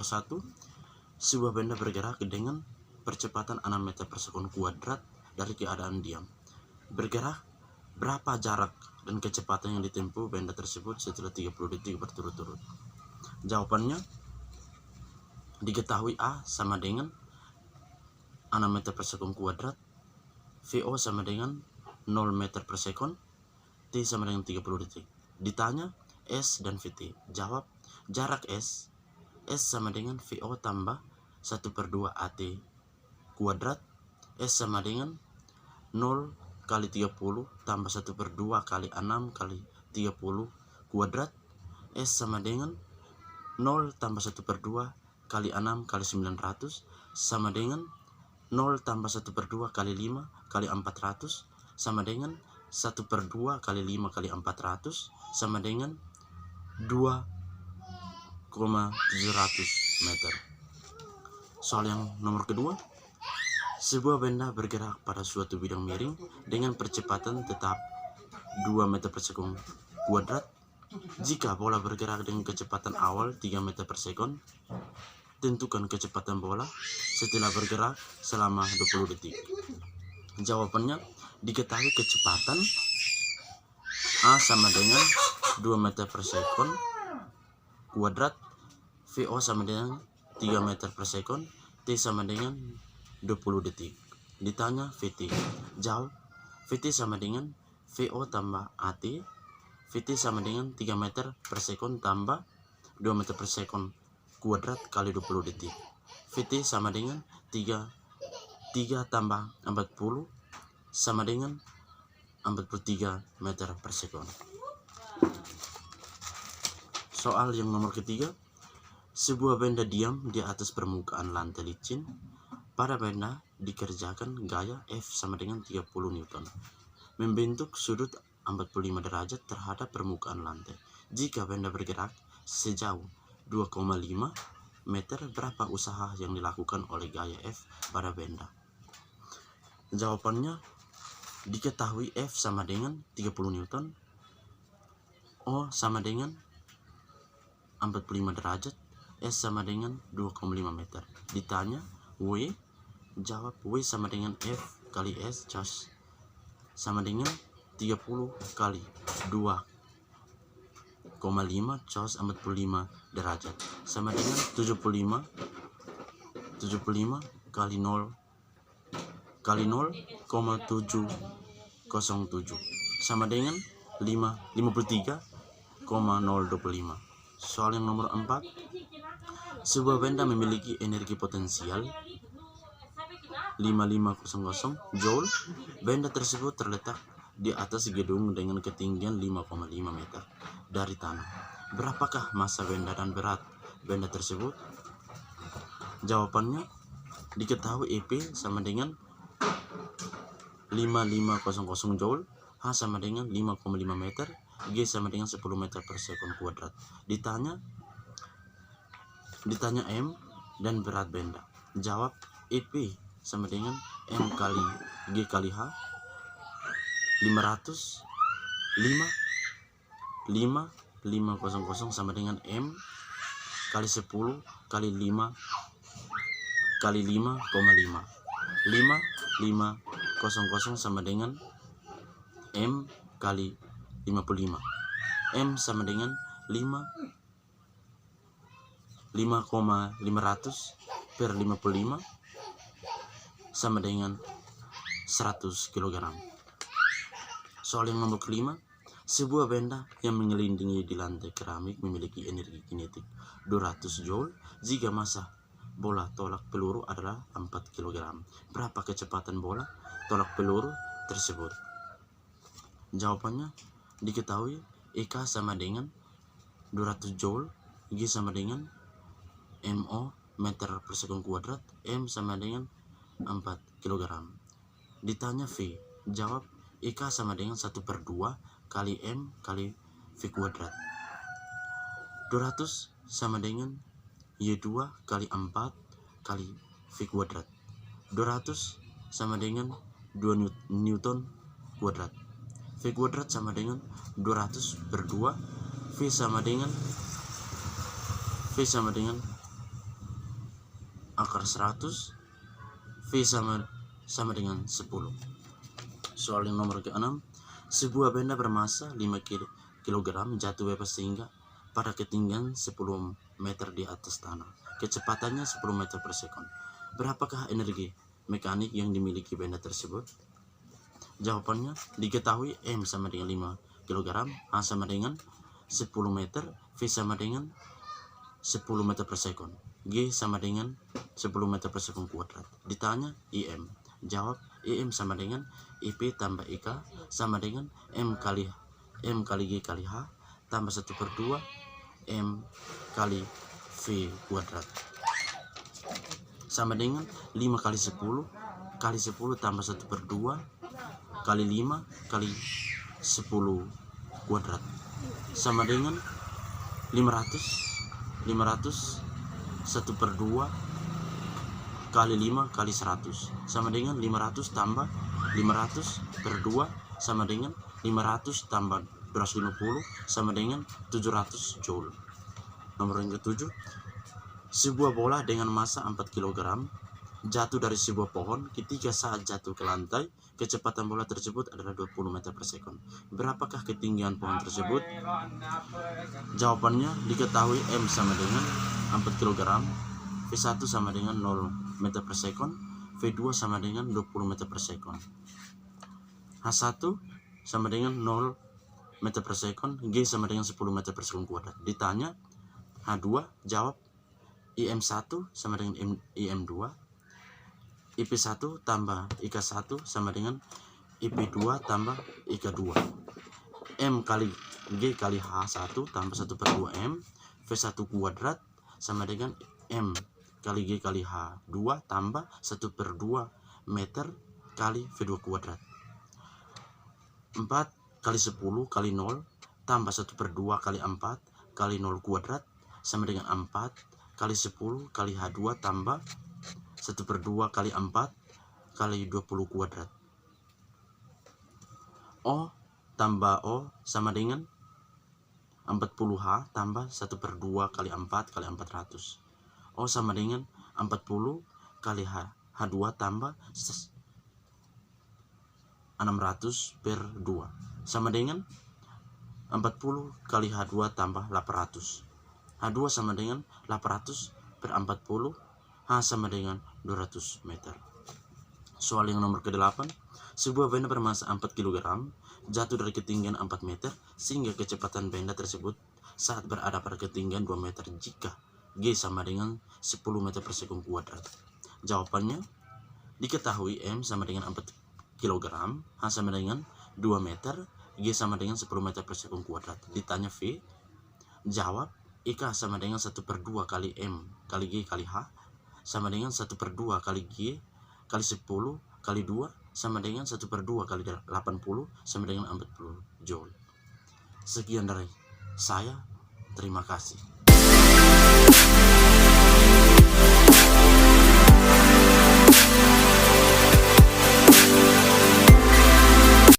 1. Sebuah benda bergerak dengan percepatan 6 meter per sekon kuadrat dari keadaan diam. Bergerak berapa jarak dan kecepatan yang ditempuh benda tersebut setelah 30 detik berturut-turut? Jawabannya, diketahui A sama dengan 6 meter per sekon kuadrat, VO sama dengan 0 meter per sekon, T sama dengan 30 detik. Ditanya S dan VT. Jawab, jarak S sama dengan VO tambah 1/2 AT kuadrat. S sama dengan 0 kali 30 tambah 1/2 kali 6 kali 30 kuadrat. S sama dengan 0 tambah 1/2 kali 6 kali 900 sama dengan 0 tambah 1/2 kali 5 kali 400 sama dengan 1/2 kali 5 kali 400 sama dengan 2,700 meter. Soal yang nomor kedua. Sebuah benda bergerak pada suatu bidang miring dengan percepatan tetap 2 meter per sekon kuadrat. Jika bola bergerak dengan kecepatan awal 3 meter per sekon, tentukan kecepatan bola setelah bergerak selama 20 detik. Jawabannya, diketahui kecepatan A sama dengan 2 meter per sekon kuadrat, VO sama dengan 3 meter per sekon, T sama dengan 20 detik. Ditanya VT. Jawab, VT sama dengan VO tambah AT. VT sama dengan 3 meter per sekon tambah 2 meter per sekon kuadrat kali 20 detik. VT sama dengan 3 tambah 40 sama dengan 43 meter per sekon. Soal yang nomor ketiga. Sebuah benda diam di atas permukaan lantai licin. Pada benda dikerjakan gaya F sama dengan 30 Newton. Membentuk sudut 45 derajat terhadap permukaan lantai. Jika benda bergerak sejauh 2,5 meter, berapa usaha yang dilakukan oleh gaya F pada benda? Jawabannya, diketahui F sama dengan 30 Newton, O sama dengan 45 derajat, S sama dengan 2,5 meter. Ditanya W. Jawab, W sama dengan F kali S cos sama dengan 30 kali 2,5 cos 45 derajat sama dengan 75 kali 0 kali 0,707 sama dengan 53,025. Soal yang nomor 4. Sebuah benda memiliki energi potensial 5500 Joule. Benda tersebut terletak di atas gedung dengan ketinggian 5,5 meter dari tanah. Berapakah massa benda dan berat benda tersebut? Jawabannya, diketahui EP sama dengan 5500 Joule, H sama dengan 5,5 meter, G sama dengan 10 meter per sekon kuadrat. Ditanya M dan berat benda. Jawab, EP sama dengan M kali G kali H 500 sama dengan M kali 10 kali 5 kali 5,5 5500 sama dengan M kali 55. M sama dengan 5,500 per 55 sama dengan 100 kg. Soal yang nomor kelima. Sebuah benda yang mengelilingi di lantai keramik memiliki energi kinetik 200 Joule jika massa bola tolak peluru adalah 4 kg. Berapa kecepatan bola tolak peluru tersebut? Jawabannya, diketahui EK sama dengan 200 Joule, G sama dengan MO meter per sekon kuadrat, M sama dengan 4 kg. Ditanya V. Jawab, EK sama dengan 1/2 kali M kali V kuadrat. 200 sama dengan Y2 kali 4 kali V kuadrat. 200 sama dengan 2 Newton kuadrat. V kuadrat sama dengan 200/2. V sama dengan akar 100, V sama dengan 10. Soal yang nomor ke-6, sebuah benda bermassa 5 kg jatuh bebas sehingga pada ketinggian 10 meter di atas tanah. Kecepatannya 10 meter per sekon. Berapakah energi mekanik yang dimiliki benda tersebut? Jawabannya diketahui M sama dengan 5 kg, A sama dengan 10 meter, V sama dengan 10 meter per sekon, G sama dengan 10 meter per sekon kuadrat. Ditanya IM. Jawab IM sama dengan IP tambah IK sama dengan M kali G kali H tambah 1/2 M kali V kuadrat. Sama dengan 5 kali 10 tambah 1/2 kali 5 kali 10 kuadrat. Sama dengan 500 1/2 kali 5 kali 100 sama dengan 500 tambah 500/2 sama dengan 500 tambah 250 sama dengan 700 joule. Nomor yang ke-7, sebuah bola dengan massa 4 kg jatuh dari sebuah pohon. Ketika saat jatuh ke lantai, kecepatan bola tersebut adalah 20 meter per sekon. Berapakah ketinggian pohon tersebut? Jawabannya diketahui M sama dengan 4 kg, V1 sama dengan 0 meter per sekon, V2 sama dengan 20 meter per sekon, H1 sama dengan 0 meter per sekon, G sama dengan 10 meter per sekon kuadrat. Ditanya H2, jawab IM1 sama dengan IM2, IP1 tambah IK1 sama dengan IP2 tambah IK2. M kali G kali H1 tambah 1/2 M V1 kuadrat sama dengan M kali G kali H2 tambah 1/2 meter kali V2 kuadrat. 4 kali 10 kali 0 tambah 1/2 kali 4 kali 0 kuadrat sama dengan 4 kali 10 kali H2 tambah 1/2 kali 4 kali 20 kuadrat. O tambah O sama dengan 40H tambah 1/2 kali 4 kali 400. O sama dengan 40 kali H2 tambah 600/2 sama dengan 40 kali H2 tambah 800. H2 sama dengan 800/40, H sama dengan 200 meter. Soal yang nomor ke-8, sebuah benda bermassa 4 kg jatuh dari ketinggian 4 meter sehingga kecepatan benda tersebut saat berada pada ketinggian 2 meter jika G sama dengan 10 meter per sekon kuadrat. Jawabannya diketahui M sama dengan 4 kg, H sama dengan 2 meter, G sama dengan 10 meter per sekon kuadrat. Ditanya V, jawab IK sama dengan 1/2 kali M kali G kali H sama dengan 1/2 kali G kali 10 kali 2 sama dengan 1/2 kali 80 sama dengan 40 joule. Sekian dari saya, terima kasih.